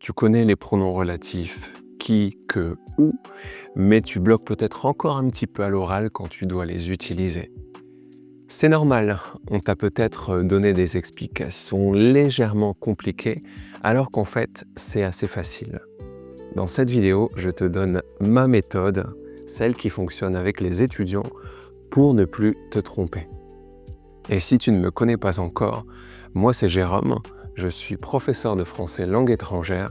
Tu connais les pronoms relatifs qui, que, où, mais tu bloques peut-être encore un petit peu à l'oral quand tu dois les utiliser. C'est normal, on t'a peut-être donné des explications légèrement compliquées, alors qu'en fait, c'est assez facile. Dans cette vidéo, je te donne ma méthode, celle qui fonctionne avec les étudiants, pour ne plus te tromper. Et si tu ne me connais pas encore, moi c'est Jérôme, je suis professeur de français langue étrangère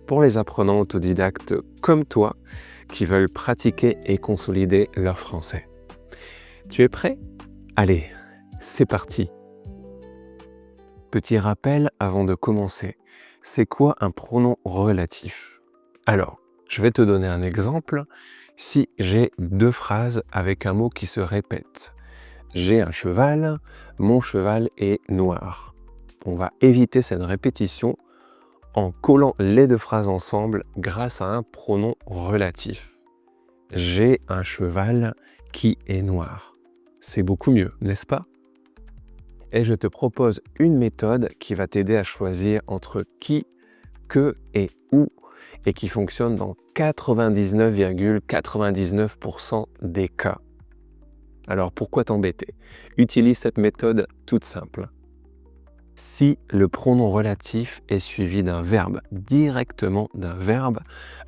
pour les apprenants autodidactes comme toi qui veulent pratiquer et consolider leur français. Tu es prêt? Allez, c'est parti! Petit rappel avant de commencer, c'est quoi un pronom relatif? Alors, je vais te donner un exemple. Si j'ai deux phrases avec un mot qui se répète, j'ai un cheval, mon cheval est noir. On va éviter cette répétition en collant les deux phrases ensemble grâce à un pronom relatif. J'ai un cheval qui est noir. C'est beaucoup mieux, n'est-ce pas? Et je te propose une méthode qui va t'aider à choisir entre qui, que et où et qui fonctionne dans 99,99% des cas. Alors pourquoi t'embêter? Utilise cette méthode toute simple. Si le pronom relatif est suivi d'un verbe, directement d'un verbe,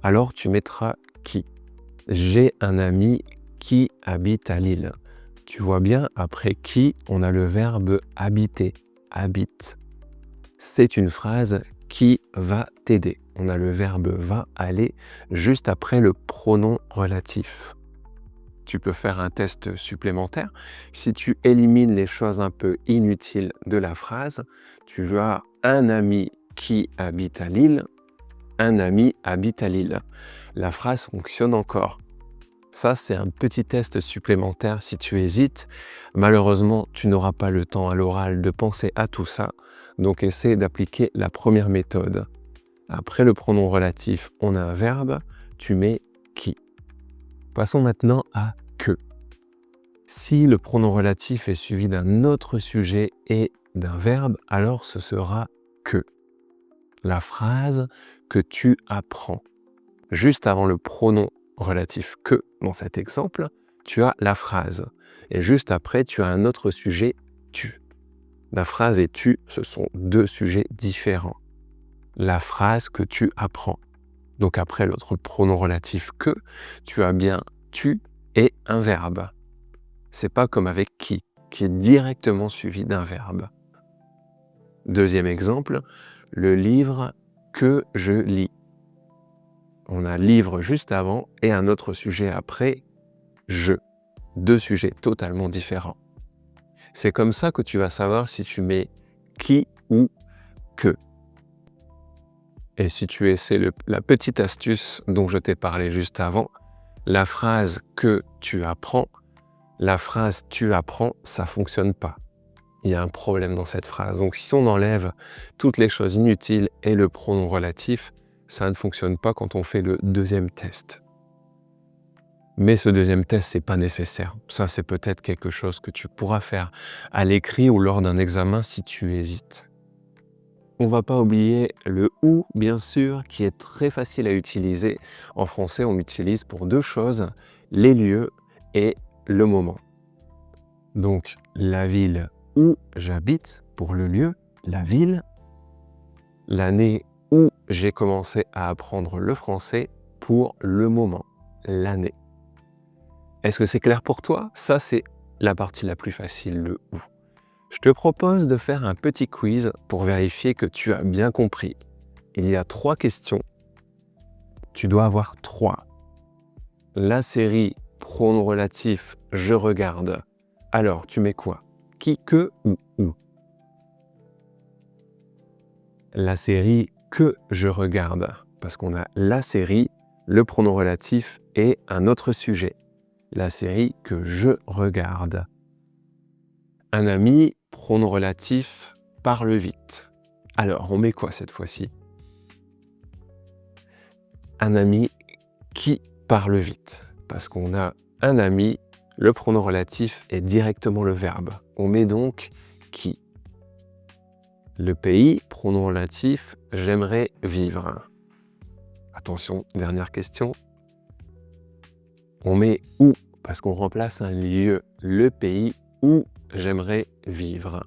alors tu mettras qui. J'ai un ami qui habite à Lille. Tu vois bien, après qui, on a le verbe habiter, habite. C'est une phrase qui va t'aider. On a le verbe va aller juste après le pronom relatif. Tu peux faire un test supplémentaire. Si tu élimines les choses un peu inutiles de la phrase, tu verras un ami qui habite à Lille, un ami habite à Lille. La phrase fonctionne encore. Ça, c'est un petit test supplémentaire si tu hésites. Malheureusement, tu n'auras pas le temps à l'oral de penser à tout ça. Donc, essaie d'appliquer la première méthode. Après le pronom relatif, on a un verbe, tu mets qui. Passons maintenant à que. Si le pronom relatif est suivi d'un autre sujet et d'un verbe, alors ce sera que. La phrase que tu apprends. Juste avant le pronom relatif que, dans cet exemple, tu as la phrase. Et juste après, tu as un autre sujet, tu. La phrase et tu, ce sont deux sujets différents. La phrase que tu apprends. Donc après l'autre pronom relatif que, tu as bien tu et un verbe. C'est pas comme avec qui est directement suivi d'un verbe. Deuxième exemple, le livre que je lis. On a livre juste avant et un autre sujet après, je. Deux sujets totalement différents. C'est comme ça que tu vas savoir si tu mets qui ou que. Et si tu essaies la petite astuce dont je t'ai parlé juste avant, la phrase que tu apprends, la phrase tu apprends, ça fonctionne pas. Il y a un problème dans cette phrase. Donc si on enlève toutes les choses inutiles et le pronom relatif, ça ne fonctionne pas quand on fait le deuxième test. Mais ce deuxième test, c'est pas nécessaire. Ça, c'est peut-être quelque chose que tu pourras faire à l'écrit ou lors d'un examen si tu hésites. On ne va pas oublier le « ou », bien sûr, qui est très facile à utiliser. En français, on l'utilise pour deux choses, les lieux et le moment. Donc, la ville où j'habite pour le lieu, la ville. L'année où j'ai commencé à apprendre le français pour le moment, l'année. Est-ce que c'est clair pour toi? Ça, c'est la partie la plus facile, le « où ». Je te propose de faire un petit quiz pour vérifier que tu as bien compris. Il y a 3 questions. Tu dois avoir 3. La série pronom relatif « je regarde ». Alors, tu mets quoi? Qui, que ou où? La série « que je regarde ». Parce qu'on a la série, le pronom relatif et un autre sujet. La série que je regarde. Un ami, pronom relatif, parle vite. Alors, on met quoi cette fois-ci? Un ami qui parle vite. Parce qu'on a un ami, le pronom relatif est directement le verbe. On met donc qui. Le pays, pronom relatif, j'aimerais vivre. Attention, dernière question. On met où? Parce qu'on remplace un lieu, le pays où j'aimerais vivre.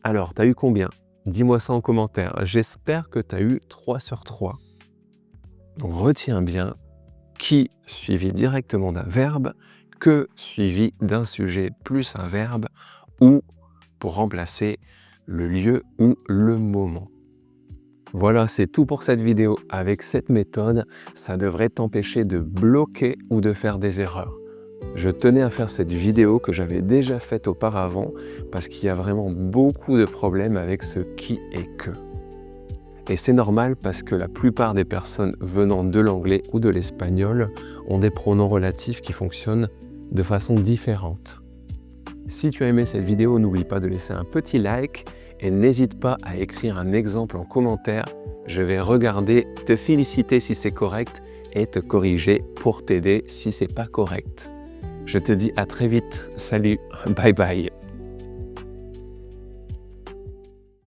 Alors, tu as eu combien? Dis-moi ça en commentaire. J'espère que tu as eu 3 sur 3. Donc, retiens bien qui suivi directement d'un verbe, que suivi d'un sujet plus un verbe, ou pour remplacer le lieu ou le moment. Voilà, c'est tout pour cette vidéo. Avec cette méthode, ça devrait t'empêcher de bloquer ou de faire des erreurs. Je tenais à faire cette vidéo que j'avais déjà faite auparavant parce qu'il y a vraiment beaucoup de problèmes avec ce qui et que. Et c'est normal parce que la plupart des personnes venant de l'anglais ou de l'espagnol ont des pronoms relatifs qui fonctionnent de façon différente. Si tu as aimé cette vidéo, n'oublie pas de laisser un petit like et n'hésite pas à écrire un exemple en commentaire. Je vais regarder, te féliciter si c'est correct et te corriger pour t'aider si c'est pas correct. Je te dis à très vite. Salut, bye bye.